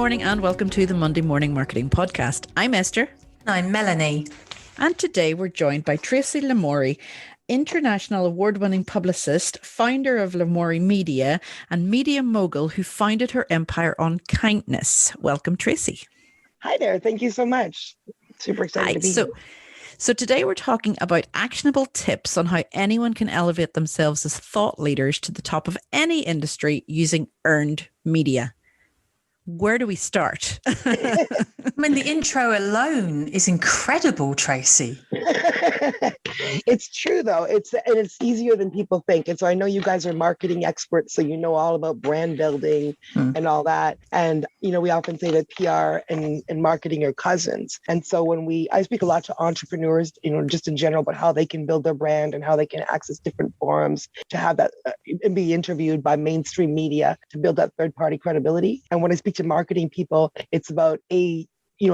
morning and welcome to the Monday Morning Marketing Podcast. I'm Esther. I'm Melanie. And today we're joined by Tracy Lamourie, international award-winning publicist, founder of Lamourie Media and media mogul who founded her empire on kindness. Welcome, Tracy. Hi there. Thank you so much. Super excited to be here. So today we're talking about actionable tips on how anyone can elevate themselves as thought leaders to the top of any industry using earned media. Where do we start? I mean, the intro alone is incredible, Tracy. It's true, though. It's easier than people think. And so I know you guys are marketing experts, so you know all about brand building and all that. And, you know, we often say that PR and marketing are cousins. And so I speak a lot to entrepreneurs, you know, just in general, about how they can build their brand and how they can access different forums to have that and be interviewed by mainstream media to build that third-party credibility. And when I speak to marketing people, it's about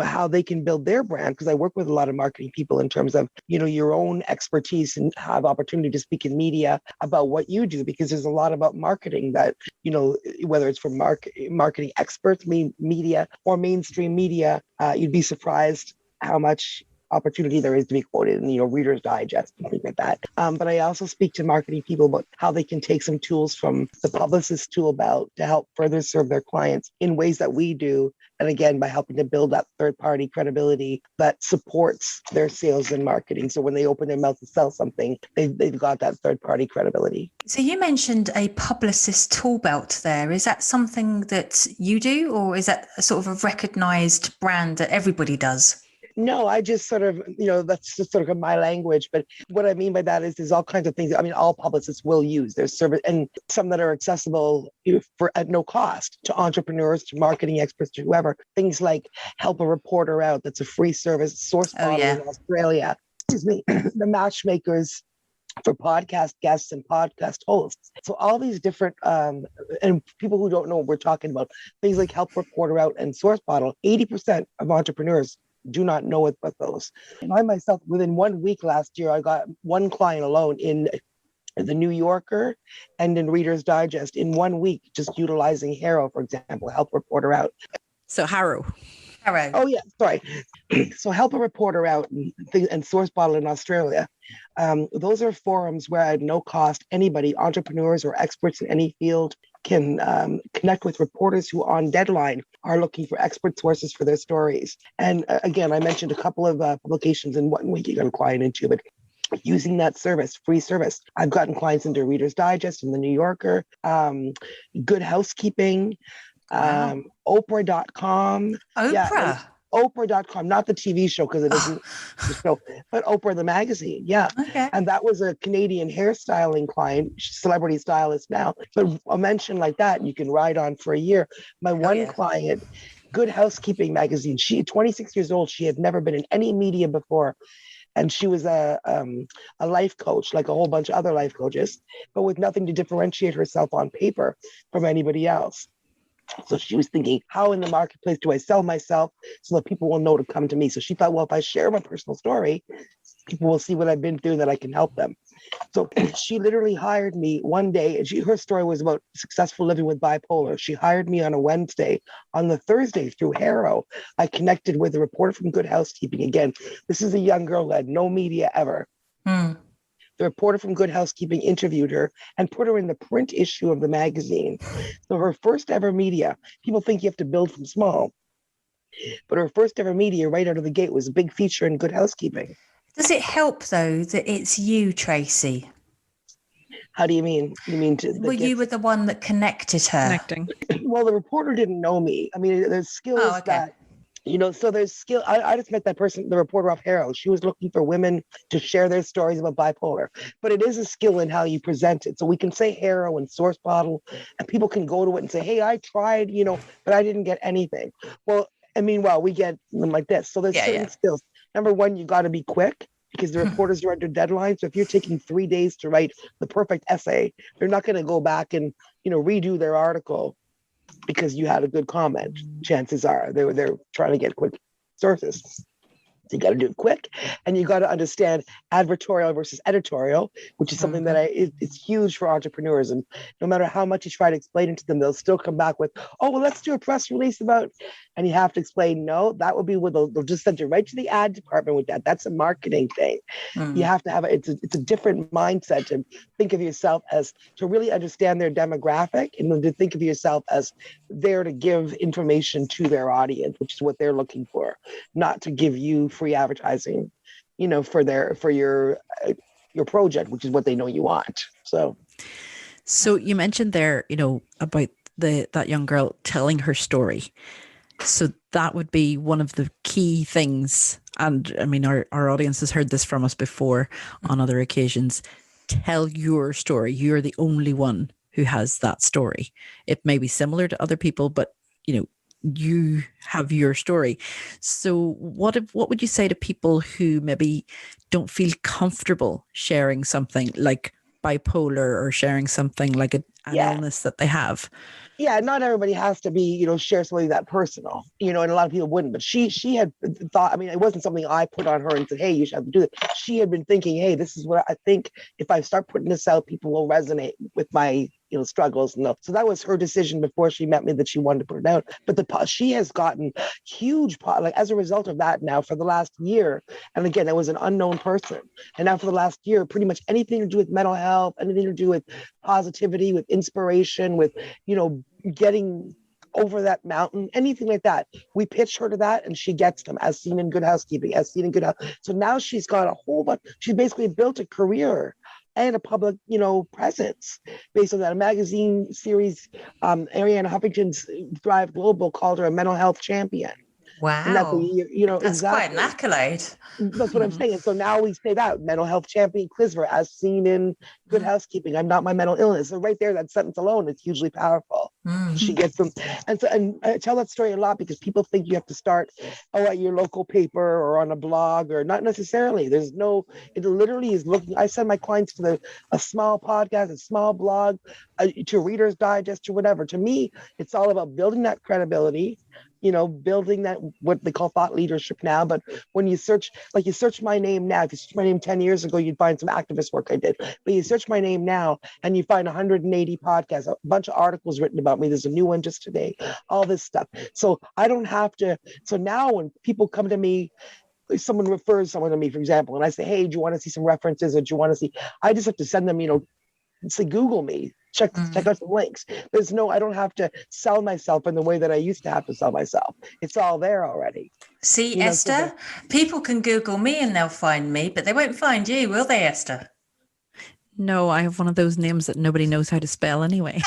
how they can build their brand, because I work with a lot of marketing people in terms of, you know, your own expertise and have opportunity to speak in media about what you do, because there's a lot about marketing that, you know, whether it's from marketing experts, media or mainstream media, you'd be surprised how much opportunity there is to be quoted in, you know, Reader's Digest and things like that. But I also speak to marketing people about how they can take some tools from the publicist tool belt to help further serve their clients in ways that we do. And again, by helping to build that third-party credibility that supports their sales and marketing. So when they open their mouth to sell something, they've got that third-party credibility. So you mentioned a publicist tool belt there. Is that something that you do, or is that a sort of a recognized brand that everybody does? No, I just sort of, you know, that's just sort of my language. But what I mean by that is there's all kinds of things. I mean, all publicists will use their service, and some that are accessible at no cost to entrepreneurs, to marketing experts, to whoever. Things like Help a Reporter Out. That's a free service. Source Bottle in Australia. Excuse me. The matchmakers for podcast guests and podcast hosts. So all these different, and people who don't know what we're talking about, things like Help Reporter Out and Source Bottle, 80% of entrepreneurs do not know about those. And I myself, within 1 week last year, I got one client alone in the New Yorker and in Reader's Digest in 1 week, just utilizing Harrow, for example, Help Reporter Out. So Harrow. Oh, yeah, sorry. So Help a Reporter Out and Source Bottle in Australia. Those are forums where at no cost, anybody, entrepreneurs or experts in any field, can connect with reporters who on deadline are looking for expert sources for their stories. And again, I mentioned a couple of publications in 1 week you got a client into, but using that service, free service, I've gotten clients into Reader's Digest and the New Yorker, Good Housekeeping, Oprah.com. Oprah? Yeah, Oprah.com, not the TV show because it isn't the show, but Oprah the magazine. Yeah. Okay. And that was a Canadian hairstyling client, celebrity stylist now. But a mention like that, you can ride on for a year. My one client, Good Housekeeping magazine, she 26 years old. She had never been in any media before. And she was a life coach, like a whole bunch of other life coaches, but with nothing to differentiate herself on paper from anybody else. So she was thinking, how in the marketplace do I sell myself so that people will know to come to me? So she thought, well, if I share my personal story, people will see what I've been through, that I can help them. So she literally hired me one day. And her story was about successful living with bipolar. She hired me on a Wednesday. On the Thursday, through Harrow, I connected with a reporter from Good Housekeeping. Again, this is a young girl who had no media ever. The reporter from Good Housekeeping interviewed her and put her in the print issue of the magazine. So her first ever media, people think you have to build from small, but her first ever media right out of the gate was a big feature in Good Housekeeping. Does it help, though, that it's you, Tracy? How do you mean? You mean you were the one that connected her? Connecting. Well, the reporter didn't know me. I mean, there's skills that, you know, so there's skill. I just met that person, the reporter off Harrow. She was looking for women to share their stories about bipolar, but it is a skill in how you present it. So we can say Harrow and Source Bottle, and people can go to it and say, hey, I tried, you know, but I didn't get anything. Well, I mean, we get them like this. So there's certain skills. Number one, you got to be quick, because the reporters are under deadline. So if you're taking 3 days to write the perfect essay, they're not going to go back and, you know, redo their article because you had a good comment. Chances are they're trying to get quick sources. So you got to do it quick, and you got to understand advertorial versus editorial, which is something that it's huge for entrepreneurs. And no matter how much you try to explain it to them, they'll still come back with, oh, well, let's do a press release about And you have to explain, no, that would be where they'll just send you right to the ad department with that. That's a marketing thing. You have to have it's a different mindset to think of yourself as, to really understand their demographic, and then to think of yourself as there to give information to their audience, which is what they're looking for, not to give you free advertising, for your project, which is what they know you want. So you mentioned there, about that young girl telling her story. So that would be one of the key things. And I mean, our audience has heard this from us before on other occasions. Tell your story. You're the only one who has that story. It may be similar to other people, but you have your story. So what would you say to people who maybe don't feel comfortable sharing something like bipolar, or sharing something like an illness that they have? Yeah, not everybody has to be, share something that personal, and a lot of people wouldn't. But she had thought, I mean, it wasn't something I put on her and said, hey, you should have to do it. She had been thinking, hey, this is what I think. If I start putting this out, people will resonate with my struggles. So that was her decision before she met me, that she wanted to put it out. But she has gotten huge, as a result of that now for the last year. And again, that was an unknown person. And now for the last year, pretty much anything to do with mental health, anything to do with positivity, with inspiration, with, getting over that mountain, anything like that. We pitch her to that, and she gets them, as seen in Good Housekeeping, as seen in Good House. So now she's got a whole bunch. She's basically built a career and a public, presence based on that. A magazine series, Arianna Huffington's Thrive Global called her a mental health champion. Wow. And that's exactly quite an accolade. That's what I'm saying. And so now we say that mental health champion Clisver, as seen in Good Housekeeping. I'm not my mental illness. So right there, that sentence alone is hugely powerful. She gets them. And I tell that story a lot because people think you have to start at your local paper or on a blog, or not necessarily. It literally is looking. I send my clients to a small podcast, a small blog, to Reader's Digest or whatever. To me, it's all about building that credibility, building that, what they call thought leadership now. But when you search my name now, if you search my name 10 years ago, you'd find some activist work I did. But you search my name now and you find 180 podcasts, a bunch of articles written about me. There's a new one just today, all this stuff. So I don't have to. So now when people come to me, someone refers someone to me, for example, and I say, hey, do you want to see some references, or do you want to see, I just have to send them, say, Google me. Check out the links. I don't have to sell myself in the way that I used to have to sell myself. It's all there already. See, Esther, people can Google me and they'll find me, but they won't find you, will they, Esther? No, I have one of those names that nobody knows how to spell anyway.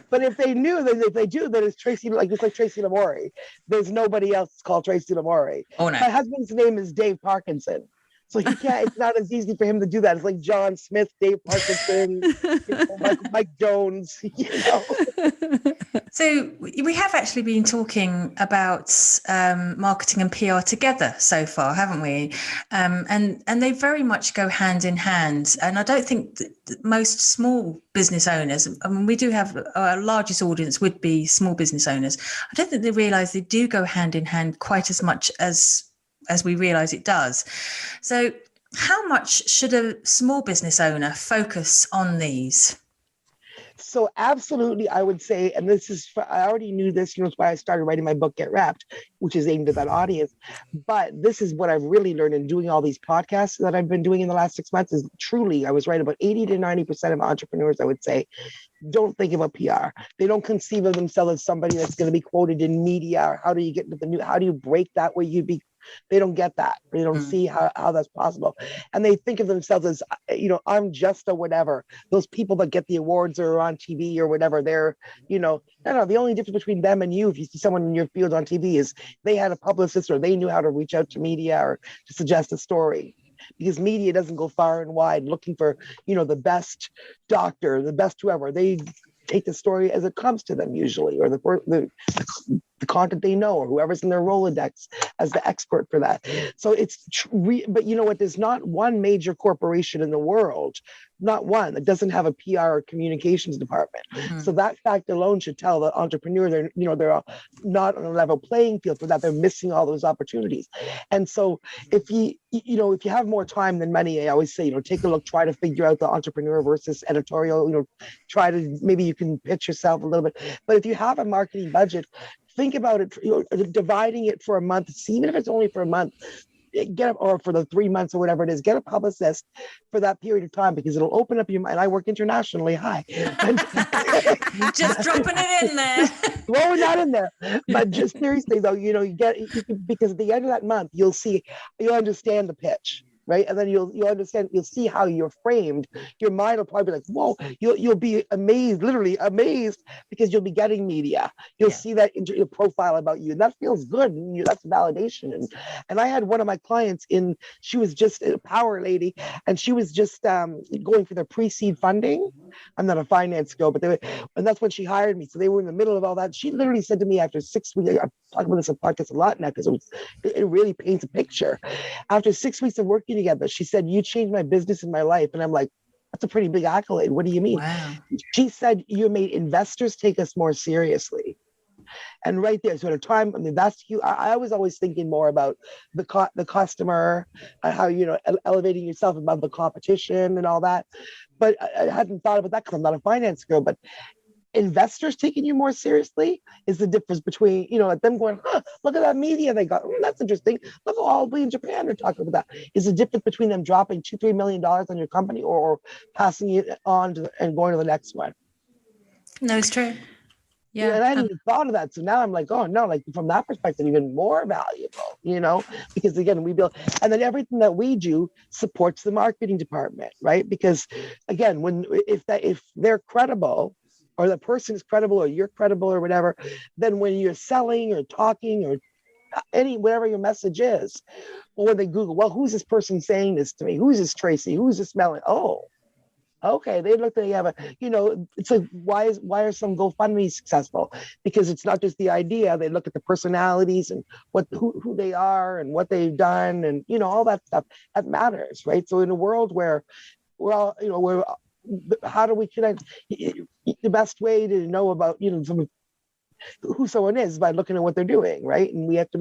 But if they knew, then if they do, then it's Tracy, just like Tracy Lamourie. There's nobody else called Tracy Lamourie. Oh, no. My husband's name is Dave Parkinson. So he can't, it's not as easy for him to do that. It's like John Smith, Dave Parkinson, Mike Jones, So we have actually been talking about marketing and PR together so far, haven't we? And they very much go hand in hand. And I don't think that most small business owners, I mean, we do have our largest audience would be small business owners. I don't think they realise they do go hand in hand quite as much as we realise it does. So how much should a small business owner focus on these? So absolutely, I would say, and I already knew this, it's why I started writing my book, Get Wrapped, which is aimed at that audience. But this is what I've really learned in doing all these podcasts that I've been doing in the last 6 months is truly, I was right, about 80 to 90% of entrepreneurs, I would say, don't think about PR. They don't conceive of themselves as somebody that's going to be quoted in media, or how do you get into the new, how do you break that way they don't get that. They don't see how that's possible. And they think of themselves as, I'm just a whatever. Those people that get the awards or are on TV or whatever, they're, no, the only difference between them and you, if you see someone in your field on TV, is they had a publicist or they knew how to reach out to media or to suggest a story. Because media doesn't go far and wide looking for, the best doctor, the best whoever. They take the story as it comes to them usually, or the the content they know, or whoever's in their Rolodex as the expert for that. So but you know what? There's not one major corporation in the world, not one, that doesn't have a PR or communications department. So that fact alone should tell the entrepreneur they're not on a level playing field for that. They're missing all those opportunities. And so if you have more time than money, I always say, take a look, try to figure out the entrepreneur versus editorial, try to, maybe you can pitch yourself a little bit. But if you have a marketing budget, think about it, dividing it for a month, even if it's only for a month, or for the 3 months or whatever it is, get a publicist for that period of time, because it'll open up your mind. I work internationally. Hi. Just dropping it in there. Throwing that in there. But just seriously though, because at the end of that month, you'll understand the pitch. Right. And then you'll understand, you'll see how you're framed. Your mind will probably be like, whoa, you'll be amazed, literally amazed, because you'll be getting media. You'll see that into your profile about you. And that feels good. And that's validation. And I had one of my clients she was just a power lady, and she was just going for their pre-seed funding. I'm not a finance girl, and that's when she hired me. So they were in the middle of all that. She literally said to me after 6 weeks, I'm talking about this on podcast a lot now, because it really paints a picture. After 6 weeks of working together, she said, "You changed my business and my life." And I'm like, that's a pretty big accolade. What do you mean? Wow. She said, "You made investors take us more seriously." And right there, so at a time, that's huge. I was always thinking more about the customer, how, elevating yourself above the competition and all that. But I hadn't thought about that because I'm not a finance girl. But investors taking you more seriously is the difference between, them going, look at that media they got. That's interesting. Look how all the way in Japan are talking about that. Is the difference between them dropping $2-3 million on your company or passing it on and going to the next one. No, it's true. Yeah. And I hadn't even thought of that. So now I'm like, oh no, like from that perspective, even more valuable, because again, we build, and then everything that we do supports the marketing department, right? Because again, if they're credible, or the person is credible, or you're credible, or whatever, then when you're selling or talking or whatever your message is, or when they Google, well, who's this person saying this to me? Who's this Tracy? Who's this Melanie? Oh, okay. They look, they have it's like, why are some GoFundMe successful? Because it's not just the idea. They look at the personalities and who they are and what they've done, and all that stuff that matters, right? So in a world where we're all, how do we connect? The best way to know about who someone is by looking at what they're doing, right? And we have to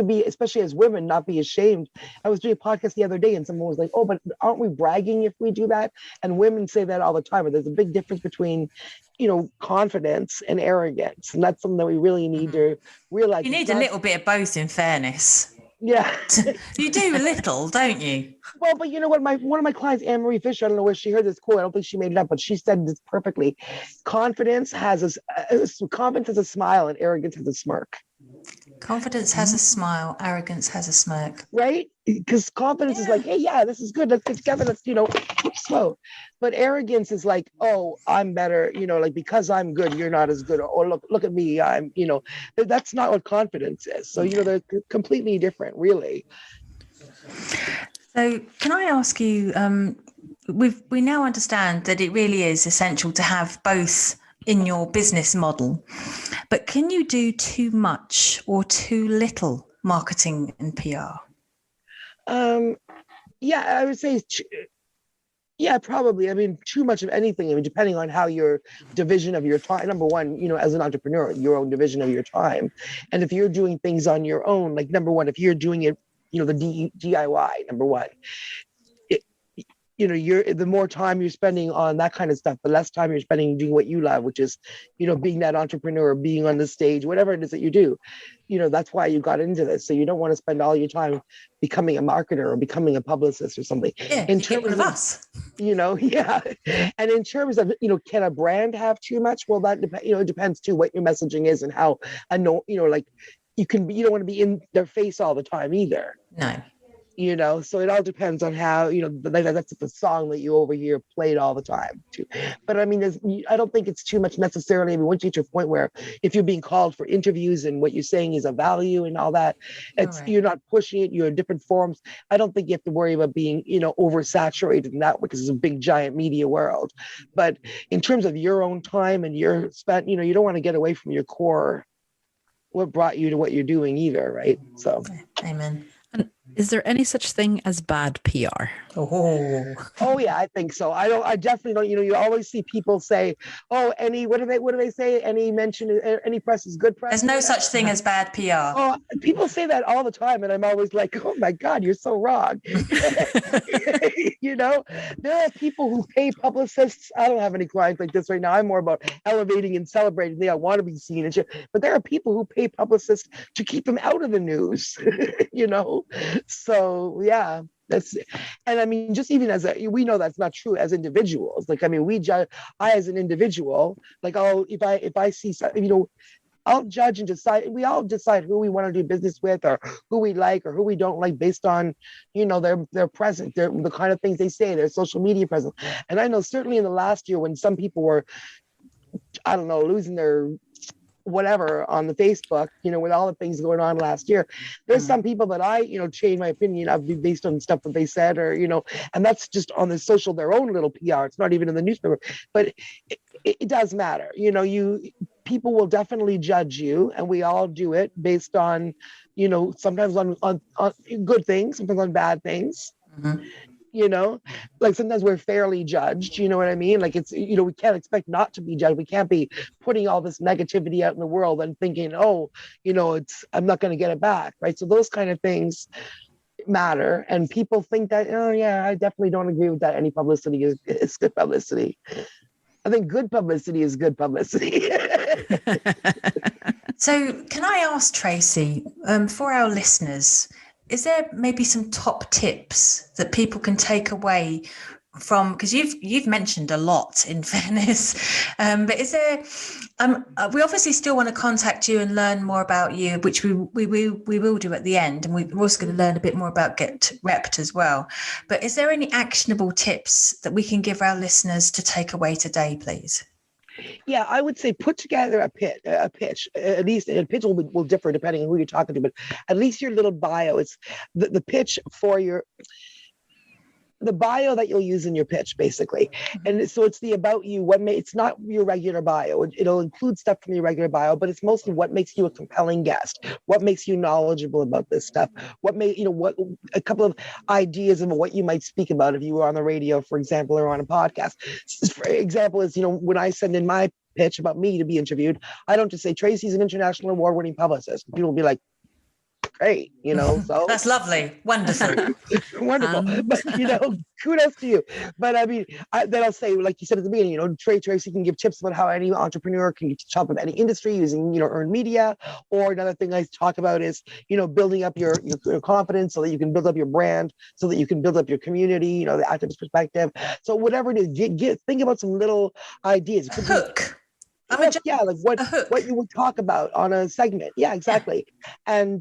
be, especially as women, not be ashamed. I was doing a podcast the other day and someone was like, oh, but aren't we bragging if we do that? And women say that all the time, but there's a big difference between confidence and arrogance, and that's something that we really need to realize. You need a little bit of both, in fairness. Yeah. You do a little, don't you? Well, but you know what? One of my clients, Anne-Marie Fisher, I don't know where she heard this quote. I don't think she made it up, but she said this perfectly. Confidence has a smile, and arrogance has a smirk. Confidence has a smile, arrogance has a smirk. Right? Because confidence is like, hey, yeah, this is good. Let's get together. Let's, keep slow. But arrogance is like, oh, I'm better, like because I'm good, you're not as good. Or look at me. I'm, that's not what confidence is. So, they're completely different, really. So can I ask you, we now understand that it really is essential to have both in your business model, but can you do too much or too little marketing and PR? Yeah, I would say, yeah, probably. I mean, too much of anything. I mean, depending on how your division of your time, number one, as an entrepreneur, your own division of your time. And if you're doing things on your own, like number one, if you're doing it, the DIY, number one, the more time you're spending on that kind of stuff, the less time you're spending doing what you love, which is, being that entrepreneur, being on the stage, whatever it is that you do. That's why you got into this. So you don't want to spend all your time becoming a marketer or becoming a publicist or something. Yeah, in terms of us. Yeah. And in terms of, can a brand have too much? Well, that it depends too what your messaging is and how like you don't want to be in their face all the time either. No. So it all depends on how, that's the song that you overhear played all the time too. But I mean, I don't think it's too much necessarily. I mean, once you get to a point where if you're being called for interviews and what you're saying is of value and all that, you're not pushing it, you're in different forms. I don't think you have to worry about being, oversaturated in that because it's a big, giant media world. But in terms of your own time and your spent, you don't want to get away from your core what brought you to what you're doing either, right? So, amen. And is there any such thing as bad PR? Oh yeah, I think so. I definitely don't. You always see people say, "Oh, what do they say? Any press is good press." There's no such thing as bad PR. Oh, people say that all the time, and I'm always like, "Oh my God, you're so wrong." There are people who pay publicists. I don't have any clients like this right now. I'm more about elevating and celebrating. They want to be seen and shit. But there are people who pay publicists to keep them out of the news. So yeah. And I mean, just even we know that's not true as individuals. Like, I mean, I as an individual, like, if I see something, I'll judge and decide. We all decide who we want to do business with, or who we like, or who we don't like, based on, their presence, the kind of things they say, their social media presence. And I know certainly in the last year when some people were, I don't know, losing their whatever on the Facebook, with all the things going on last year, there's some people that I, change my opinion of based on stuff that they said, or, and that's just on the social, their own little PR. It's not even in the newspaper, but it does matter. People will definitely judge you, and we all do it based on, sometimes on good things, sometimes on bad things. Mm-hmm. Like sometimes we're fairly judged, you know what I mean? Like it's, we can't expect not to be judged. We can't be putting all this negativity out in the world and thinking, oh, I'm not going to get it back, right? So those kind of things matter. And people think that, oh yeah, I definitely don't agree with that. Any publicity is good publicity. I think good publicity is good publicity. So can I ask Tracy, for our listeners, is there maybe some top tips that people can take away from, because you've mentioned a lot, in fairness, but is there, we obviously still want to contact you and learn more about you, which we will do at the end, and we're also going to learn a bit more about Get Repped as well. But is there any actionable tips that we can give our listeners to take away today, please? Yeah, I would say put together a pitch. At least a pitch will differ depending on who you're talking to, but at least your little bio. It's the pitch for the bio that you'll use in your pitch, basically. And so it's the about you, it's not your regular bio. It'll include stuff from your regular bio, but it's mostly what makes you a compelling guest, what makes you knowledgeable about this stuff, what a couple of ideas of what you might speak about if you were on the radio, for example, or on a podcast. For example, is, when I send in my pitch about me to be interviewed, I don't just say Tracy's an international award-winning publicist. People will be like, great, so that's lovely, wonderful. Wonderful. But kudos to you. But I mean, then I'll say, like you said at the beginning, Tracy can give tips about how any entrepreneur can get to top of any industry using earned media. Or another thing I talk about is building up your confidence so that you can build up your brand, so that you can build up your community, the activist perspective. So whatever it is, think about some little ideas. Hook. Like what you would talk about on a segment. Yeah, exactly. Yeah. And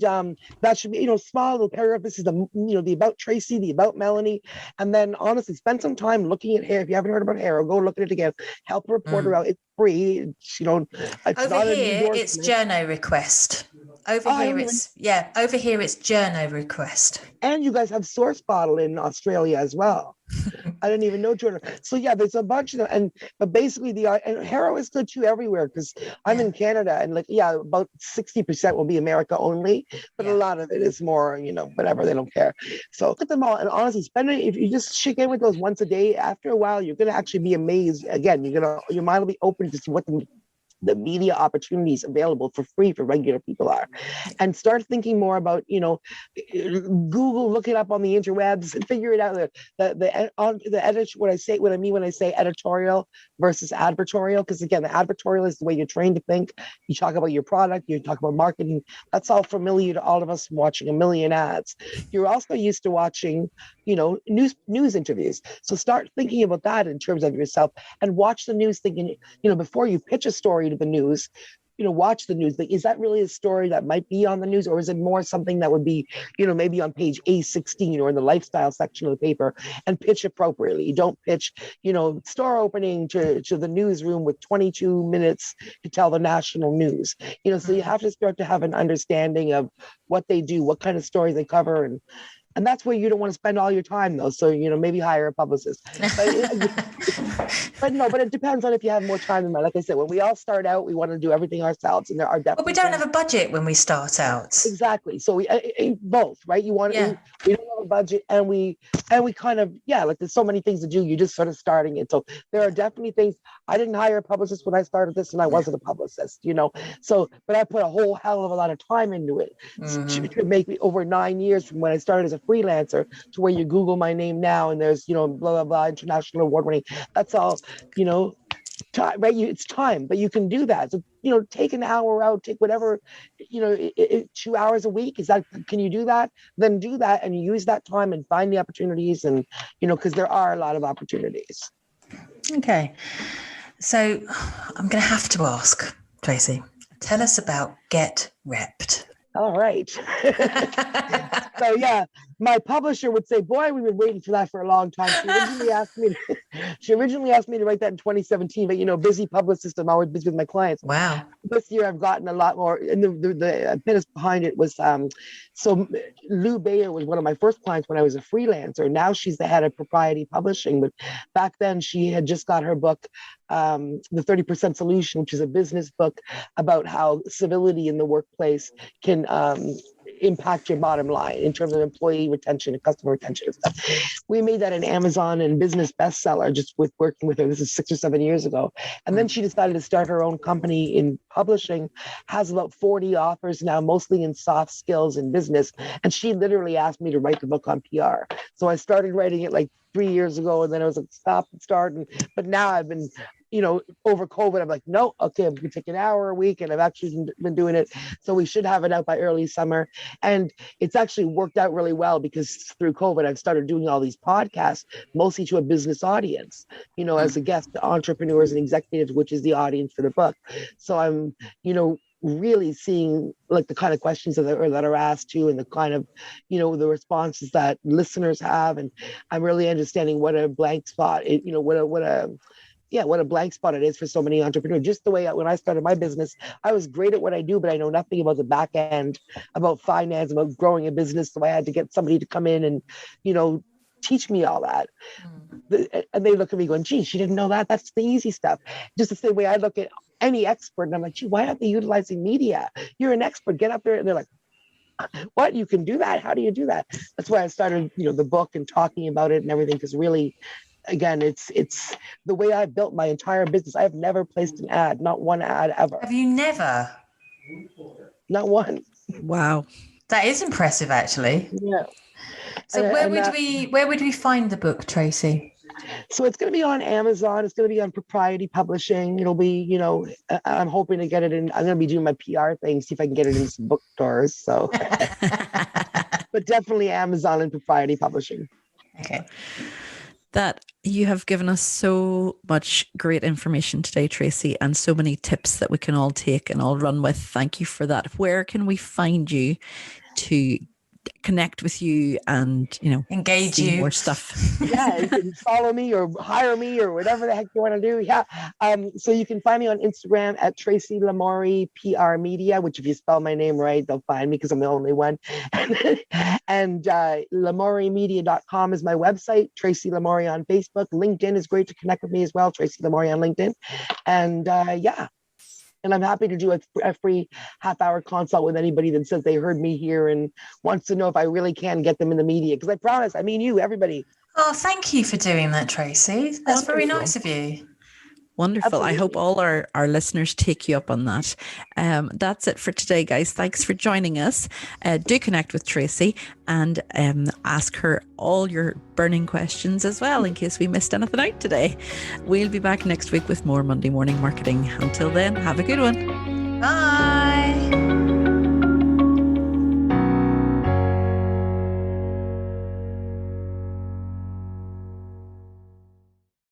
that should be, small little paragraph. This is the about Tracy, the about Melanie. And then honestly, spend some time looking at hair. If you haven't heard about hair, go look at it again. Help a reporter out. It's free. It's over here, it's journo request. Over here, it's journo request. And you guys have Source Bottle in Australia as well. I didn't even know journal. So yeah, there's a bunch of them, but basically and Haro is good too everywhere, because I'm in Canada, and about 60% will be America only, but a lot of it is more, whatever, they don't care. So look at them all, and honestly, if you just check in with those once a day, after a while, you're gonna actually be amazed. Again, your mind will be open to see what the media opportunities available for free for regular people are, and start thinking more about, Google, look it up on the interwebs and figure it out. What I mean when I say editorial versus advertorial, because again, the advertorial is the way you're trained to think. You talk about your product, you talk about marketing. That's all familiar to all of us from watching a million ads. You're also used to watching, news interviews. So start thinking about that in terms of yourself, and watch the news thinking, before you pitch a story to the news, watch the news. Is that really a story that might be on the news, or is it more something that would be, maybe on page A16 or in the lifestyle section of the paper, and pitch appropriately? You don't pitch, store opening to the newsroom with 22 minutes to tell the national news. So you have to start to have an understanding of what they do, what kind of stories they cover, and And that's where you don't want to spend all your time though. So, maybe hire a publicist. But it depends on if you have more time than that. Like I said, when we all start out, we want to do everything ourselves, and there are definitely. But we don't have a budget when we start out. Exactly. So we both, right? We don't have a budget, and we kind of like there's so many things to do. You're just sort of starting it. So there are definitely things. I didn't hire a publicist when I started this, and I wasn't a publicist, So, but I put a whole hell of a lot of time into it to make me over 9 years from when I started as a freelancer to where you Google my name now, and there's blah blah blah, international award winning. That's all, time, right? It's time, but you can do that. So, take an hour out, take whatever, 2 hours a week. Can you do that? Then do that, and you use that time and find the opportunities, and, because there are a lot of opportunities. Okay. So I'm going to have to ask, Tracy, tell us about Get Repped. All right. So my publisher would say, boy, we've been waiting for that for a long time. She originally asked me to write that in 2017, but busy publicist, I'm always busy with my clients. Wow. This year I've gotten a lot more, and the impetus behind it was, so Lou Bayer was one of my first clients when I was a freelancer. Now she's the head of propriety publishing, but back then she had just got her book, The 30% Solution, which is a business book about how civility in the workplace can impact your bottom line in terms of employee retention and customer retention and stuff. We made that an Amazon and business bestseller just with working with her. This is 6 or 7 years ago. And then she decided to start her own company in publishing, has about 40 authors now, mostly in soft skills and business. And she literally asked me to write the book on PR. So I started writing it like 3 years ago, and then I was like, stop and start. But now I've been, over COVID, I'm like, no, okay, I'm going to take an hour a week, and I've actually been doing it. So we should have it out by early summer. And it's actually worked out really well because through COVID, I've started doing all these podcasts, mostly to a business audience, as a guest to entrepreneurs and executives, which is the audience for the book. So I'm, really seeing like the kind of questions that are asked to, and the kind of, the responses that listeners have. And I'm really understanding what a blank spot, what a blank spot it is for so many entrepreneurs. Just the way when I started my business, I was great at what I do, but I know nothing about the back end, about finance, about growing a business. So I had to get somebody to come in and, teach me all that. And they look at me going, gee, she didn't know that. That's the easy stuff. Just the same way I look at any expert and I'm like, gee, why aren't they utilizing media? You're an expert, get up there. And they're like, what? You can do that? How do you do that? That's why I started, the book and talking about it and everything. Because really, again, it's the way I built my entire business. I have never placed an ad, not one ad ever. Have you never? Not one. Wow. That is impressive, actually. Yeah. So where would we find the book, Tracy? So it's going to be on Amazon. It's going to be on Propriety Publishing. It'll be, I'm hoping to get it in. I'm going to be doing my PR thing, see if I can get it in some bookstores. So, but definitely Amazon and Propriety Publishing. Okay. That you have given us so much great information today, Tracy, and so many tips that we can all take and all run with. Thank you for that. Where can we find you to connect with you and, engage see you more stuff? Yeah, you can follow me or hire me or whatever the heck you want to do. Yeah. So you can find me on Instagram at Tracy Lamourie PR Media, which if you spell my name right, they'll find me because I'm the only one. And LamourieMedia.com is my website. Tracy Lamourie on Facebook. LinkedIn is great to connect with me as well. Tracy Lamourie on LinkedIn. And and I'm happy to do a free half-hour consult with anybody that says they heard me here and wants to know if I really can get them in the media. Because I promise, everybody. Oh, thank you for doing that, Tracy. That's very nice of you. Wonderful. Absolutely. I hope all our listeners take you up on that. That's it for today, guys. Thanks for joining us. Do connect with Tracy and ask her all your burning questions as well in case we missed anything out today. We'll be back next week with more Monday Morning Marketing. Until then, have a good one. Bye.